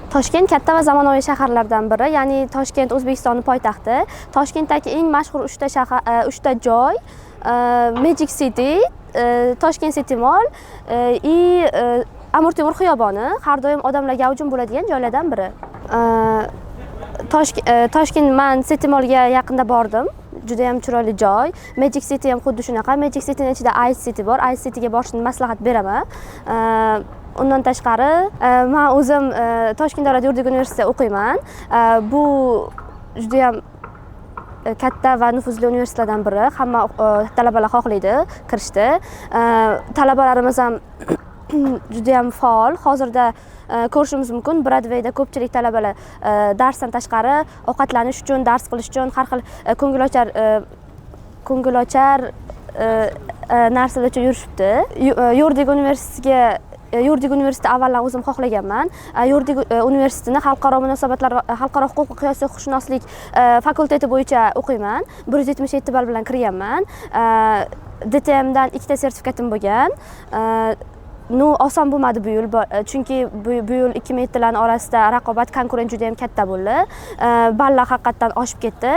Toshkent katta va zamonaviy shaharlardan biri, ya'ni Toshkent O'zbekistonning poytaxti. Toshkentdagi eng mashhur 3 ta joy Magic City, Toshkent City Mall и Amir Temur xiyoboni har doim odamlar gavjum bo'ladigan joylardan biri. Toshkent man City Mallga yaqinda bordim. Juda ham chiroyli joy. Magic City ham xuddi shunaqa. Magic Cityning ichida Ice City bor. Ice Cityga borishni maslahat beraman. Undan tashqari, men o'zim Toshkent davlat yuridik universitetida o'qiyman. Bu juda ham katta va nufuzli universitetlardan biri. Hamma talabalar xohlaydi kirishdi. Talabalarimiz ham juda ham faol. Hozirda ko'rishimiz mumkin. Broadwayda ko'pchilik talabalar darsdan tashqari ovqatlanish uchun, dars qilish uchun har xil ko'ngilochar narsalar uchun yurishibdi. Yuridik universitetni avvaldan o'zim xohlaganman. Yuridik universitetini xalqaro munosabatlar va xalqaro huquq va qiyosiy huquqshunoslik fakulteti bo'yicha o'qiyman. 177 ball bilan kirganman. DTMdan 2 ta sertifikatim bo'lgan. Oson bo'lmadi bu yil, chunki bu yil 2 metrlar orasida raqobat, konkurent juda ham katta bo'ldi. Ballar haqiqatdan oshib ketdi.